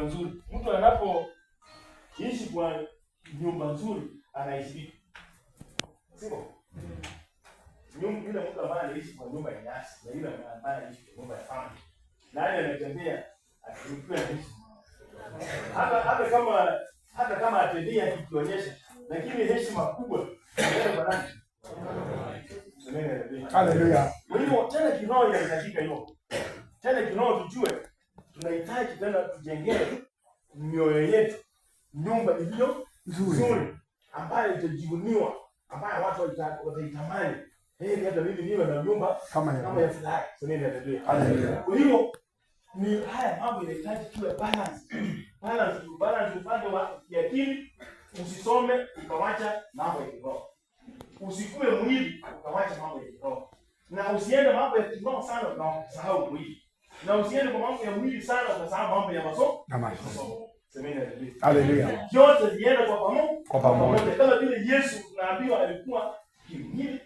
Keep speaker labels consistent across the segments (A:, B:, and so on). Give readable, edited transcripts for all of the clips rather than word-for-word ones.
A: nzuri. Mtu anapoishi kwa nyumba nzuri anaishi. Sio? Yule mtu ambaye anaishi kwa nyumba ya nyasi na yule ambaye anaishi kwa nyumba ya family. Nani anatembea akiwa anaishi? Hata kama atembea akionyesha, lakini heshima kubwa ndio kwa nani?
B: Haleluya.
A: Kwa hivyo tena kiroho inahitajika hiyo. Tena kiroho tujue tunahitaji tena tujengee mioyo yetu nyumba iliyo nzuri ambayo itajivuniwa, ambayo watu wataitamani. Hata mimi niwe na nyumba kama ya fulani. Haleluya. Kwa hiyo ni haya mambo inahitaji tuwe balance. Balance upande wa akili, usisome ukawacha mambo ya kiroho. Usikue mwili ukawacha mambo ya kiroho. Na usiende mambo ya kiroho sana ukasahau mwili. Na usiende kwa mambo ya mwili sana ukasahau mambo ya masomo.
B: Haleluya.
A: Yote vienda kwa pamoja. Kama vile Yesu tunaambiwa alikuwa kimwili,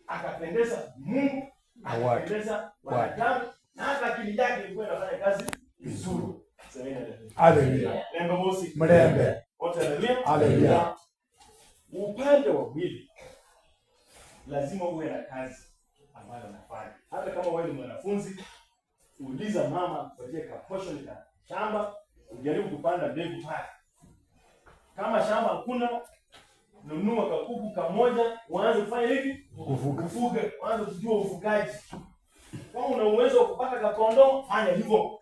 A: akapendeza Mungu, akapendeza wanadamu, na hata akili yake ilikuwa inafanya kazi vizuri.
B: Haleluya.
A: Ndio bosi.
B: Mlembe.
A: Wote haleluya.
B: Haleluya.
A: Upande wa mwili lazima uwe na kazi ambayo unafanya. Hata kama wewe ni mwanafunzi, uuliza mama kupatie ka portion ya shamba, ujaribu kupanda mbegu pale. Kama shamba hakuna, nunua kakuku kamoja, uanze kufanya hivi, kufuga, uanze kujua ufugaji. Kama una uwezo wa kupata kondoo, fanya hivyo.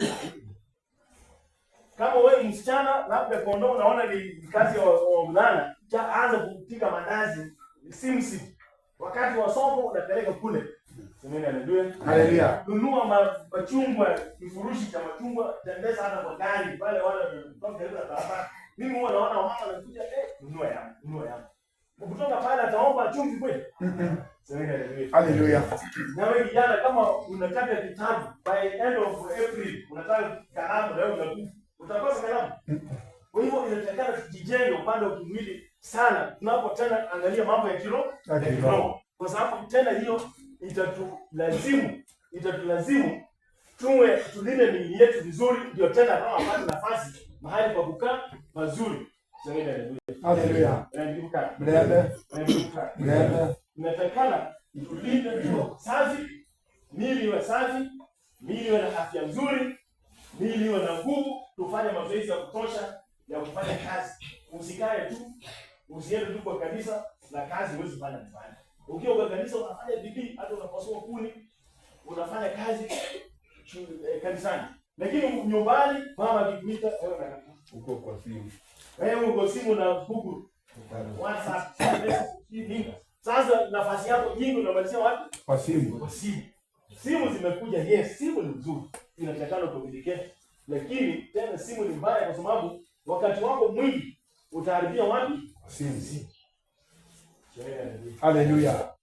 A: Kama wewe msichana, labda kondoo unaona ni kazi ya mvulana, anza kupiga mandazi, simsi. Wakati wa soko unapeleka kule.
B: Haleluya.
A: Nunua machungwa, kifurushi cha machungwa, tembeza hata kwa gari pale wale wanatoka barabara. Mimi huwa naona mama anakuja, nunua yangu. Kutoka pale ataomba chumvi kweli?
B: Haleluya.
A: Na wewe kijana, kama unataka kitabu by end of April, unataka kalamu leo unakuja. Utakosa kalamu. Kwa hivyo inatakana tujijenge upande wa kimwili sana. Tunapo tena angalia mambo ya kiroho. Kwa sababu tena hiyo itatulazimu tulinde miili yetu vizuri, ndio tena kama apate nafasi mahali pa kukaa pazuri.
B: Haleluya. Mlembe.
A: Inatakana tulinde ndio safi, miili iwe safi, miili iwe na afya nzuri, miili iwe na nguvu, tufanye mazoezi ya kutosha ya kufanya kazi. Usikae tu, usiende tu kwa kanisa na kazi huwezi fanya nyumbani. Ukiwa kwa kanisa unafanya bidii, hata unapasua kuni, unafanya kazi kanisani. Lakini nyumbani mama akikuita wewe
B: uko kwa simu.
A: Wewe uko simu na Google. WhatsApp, sasa nafasi yako nyingi unamalizia wapi?
B: Kwa simu.
A: Kwa simu. Simu zimekuja, yes, simu ni nzuri. Inatakana communicate. Lakini tena simu ni mbaya kwa sababu wakati wako mwingi utaharibia wapi?
B: Simu. Haleluya.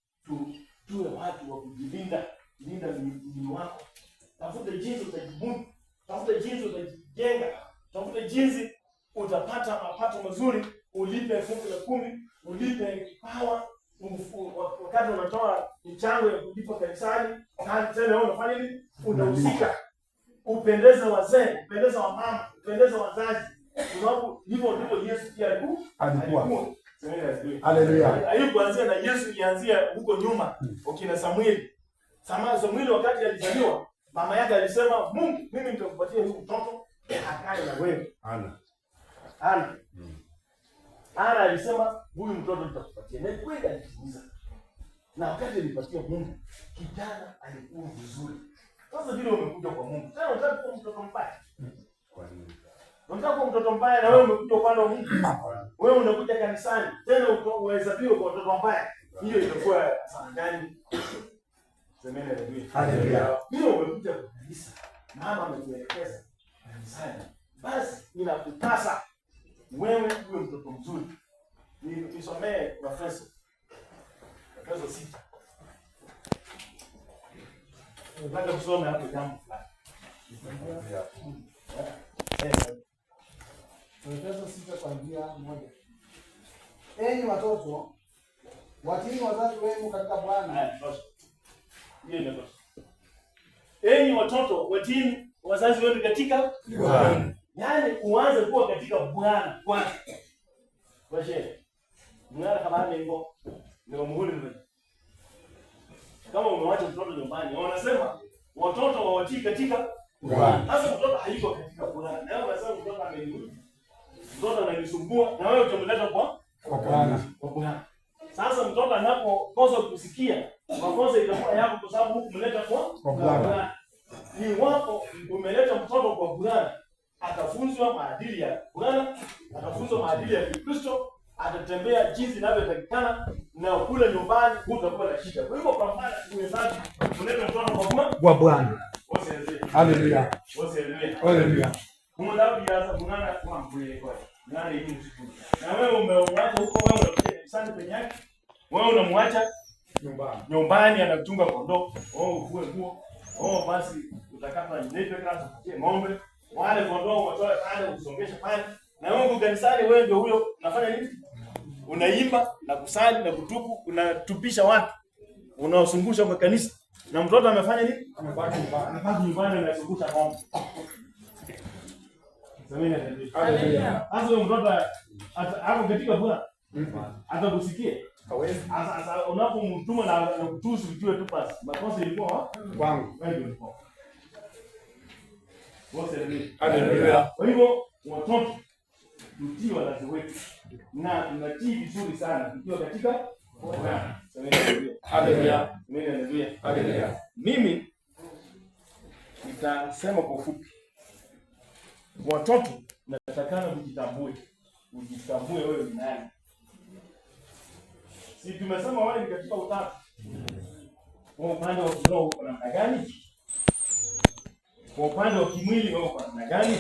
A: Tuwe watu wa kujilinda, linda mwili wako. Tafuta jinsi utajimudu, tafuta jinsi utajijenga, tafuta jinsi utapata mapato mazuri, ulipe fungu la 10, ulipe kipawa, wakati unatoa michango ya kulipa kanisani, na tena wewe unafanya nini? Unahusika. Upendeze wazee, upendeze wamama, upendeze wazazi. Kwa sababu hivyo ndivyo Yesu pia alikuwa.
B: Haleluya.
A: Haikuanzia na Yesu, ilianzia huko nyuma. Ukina Samueli. Samueli wakati alizaliwa, mama yake alisema, Mungu, mimi nitakupatia huyu mtoto akae na wewe. Ana alisema, huyu mtoto nitakupatia. Na kweli alitimiza. Na wakati alipatia Mungu, kijana alikuwa vizuri. Sasa vile umekuja kwa Mungu, tena unataka kuwa mtoto mbaya.
B: Kwa nini?
A: Unataka kuwa mtoto mbaya na wewe umekuja upande wa Mungu. Wewe unakuja kanisani, tena uhesabiwe kwa mtoto mbaya. Hiyo itakuwa sana gani?
B: Haleluya.
A: Hiyo umekuja kwa kanisa. Mama amekuelekeza kanisani. Basi inakupasa wewe uwe mtoto mzuri. Nisomee Efeso 6. Nataka kusoma hapo jambo fulani.
C: Efeso 6 kuanzia 1. Enyi watoto, watiini wazazi wenu katika Bwana.
A: Hiyo ndio. Enyi watoto, watiini wazazi wenu katika Bwana. Yaani uanze kuwa katika Bwana kwanza. Kwa shehe. Mwana kama ndio ndio muhuri ndio. Kama umewacha mtoto nyumbani, wanasema watoto wawatii katika Bwana. Sasa mtoto hayuko katika Bwana. Na wewe unasema mtoto amerudi. Mtoto ananisumbua na wewe utamleta kwa Bwana. Kwa Bwana. Sasa mtoto anapokosa kusikia, makosa itakuwa yako kwa sababu hukumleta kwa Bwana. Ni wapo umeleta mtoto kwa Bwana, atafunzwa maadili ya Bwana, atafunzwa maadili ya Kristo, atatembea jinsi inavyotakikana na kule nyumbani hutakuwa na shida. Kwa hivyo kwa maana umesaji kuleta mtoto kwa Bwana. Haleluya. Haleluya. Mungu yaza Bwana kwa mbele kwa. Nani hii msiku. Na wewe umemwacha huko, wewe unakuja sana penye yake. Wewe unamwacha nyumbani anatunga kondoo. Ufue nguo. Basi utakata nipe kazi kutie ng'ombe. Wale kondoo watoe pale usongeshe pale. Na wewe kanisani wewe ndio huyo unafanya nini? Unaimba na kusali na kutubu, unatupisha watu. Unaosungusha kwa kanisa. Na mtoto amefanya nini? Amebaki nyumbani. Amebaki nyumbani na anasungusha ng'ombe. Semeni haleluya. Hapo mtoto hapo katika Bwana. Atakusikia. Hawezi. Sasa unapomtuma na kutusi ujue tu basi. Makosa ilikuwa kwangu. Wewe ndio ulikuwa. Haleluya. Kwa hivyo watoto tutii wazazi wetu na tunatii vizuri sana tukiwa katika Bwana. Haleluya. Haleluya. Mimi nitasema kwa ufupi. Watoto natakana mjitambue. Ujitambue wewe ni nani. Si tumesema wewe ni katika utatu. Kwa upande wa kiroho uko namna gani? Kwa upande wa kimwili wewe uko namna gani?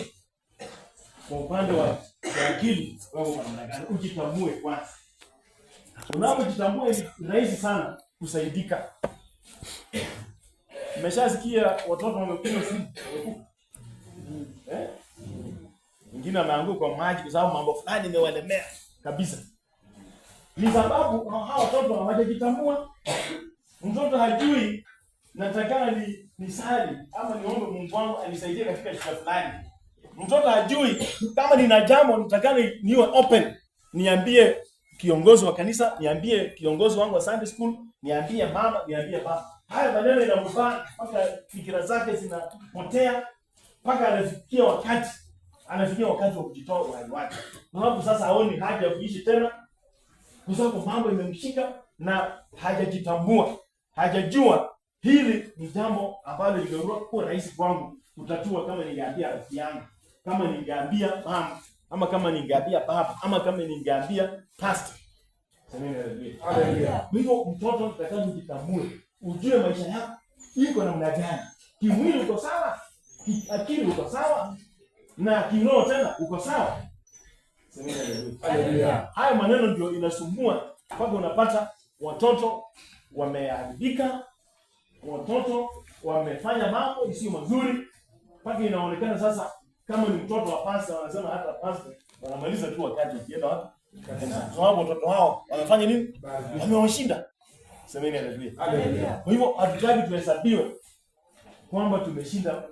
A: Kwa upande wa akili wewe uko namna gani? Ujitambue kwanza. Unapojitambua ni rahisi sana kusaidika. Umeshasikia watoto wamekunywa simu. Wengine wanaanguka kwa maji kwa sababu mambo fulani imewalemea kabisa. Ni sababu hao watoto hawajajitambua. Mtoto hajui natakana ni sali ama niombe Mungu wangu anisaidie katika shida fulani. Mtoto hajui kama nina jambo natakana niwe open. Niambie kiongozi wa kanisa, niambie kiongozi wangu wa Sunday school, niambie mama, niambie baba. Haya maneno yanamfanya mpaka fikira zake zinapotea mpaka anafikia wakati wa kujitoa uhai wake. Kwa sababu sasa haoni haja ya kuishi tena. Kwa sababu mambo imemshika na hajajitambua. Hajajua hili ni jambo ambalo lingekuwa rahisi kwangu kutatua kama ningeambia rafiki yangu, kama ningeambia mama, ama kama ningeambia baba, ama kama ningeambia pastor. Haleluya. Kwa hivyo mtoto utakao jitambue, ujue maisha yako iko namna gani. Kimwili uko sawa, akili uko sawa, na kiroho tena uko sawa. Haleluya. Haya maneno ndio inasumbua mpaka unapata watoto wameharibika, watoto wamefanya mambo isiyo mazuri, mpaka inaonekana sasa kama ni mtoto wa pastor, wanasema hata pastor wanamaliza tu wakati ukienda wapi. Sababu watoto hao wamefanya nini? Wamewashinda. Semeni haleluya. Kwa hivyo hatutaki tuhesabiwe kwamba tumeshinda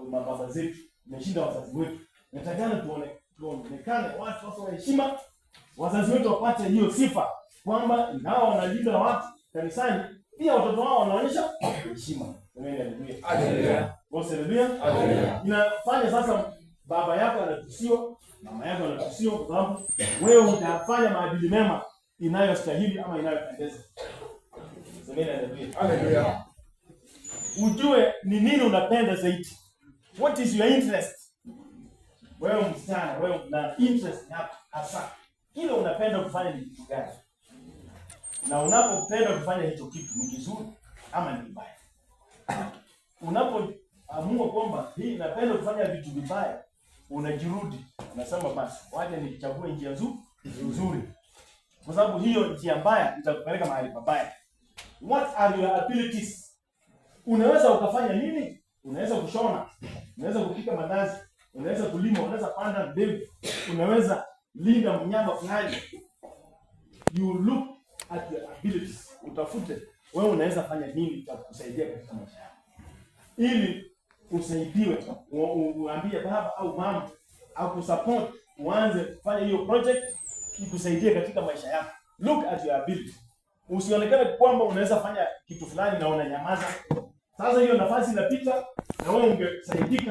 A: mababa zetu, tumeshinda wazazi wetu. Natakana tuonekane watu wa heshima, wazazi wetu wapate hiyo sifa kwamba nao wanalinda watu kanisani, pia watoto wao wanaonyesha heshima. Semeni haleluya. Haleluya. Inafanya sasa baba yako anatusiwa, mama yako anatusiwa kwa sababu wewe utafanya maadili mema inayostahili ama inayopendeza. Semeni haleluya. Ujue ni nini unapenda zaidi. What is your interest? Wewe msichana, wewe mvulana, interest yako hasa kile unapenda kufanya ni kitu gani? Na unapopenda kufanya hicho kitu ni kizuri ama ni kibaya? Unapoamua kwamba hii napenda kufanya vitu vibaya, unajirudi, unasema basi waje nichague njia nzuri. Kwa sababu hiyo njia mbaya itakupeleka mahali pabaya. What are your abilities? Unaweza ukafanya nini? Unaweza kushona, unaweza kupika mandazi, unaweza kulima, unaweza panda mbegu, unaweza linda mnyama fulani. You look at your abilities. Utafute wewe unaweza fanya nini cha kusaidia katika maisha yako. Ili usaidiwe, uambie baba au mama akusupport uanze kufanya hiyo project ikusaidie katika maisha yako. Look at your ability. Usionekane kwamba unaweza fanya kitu fulani na unanyamaza. Sasa hiyo nafasi inapita na wewe ungesaidika.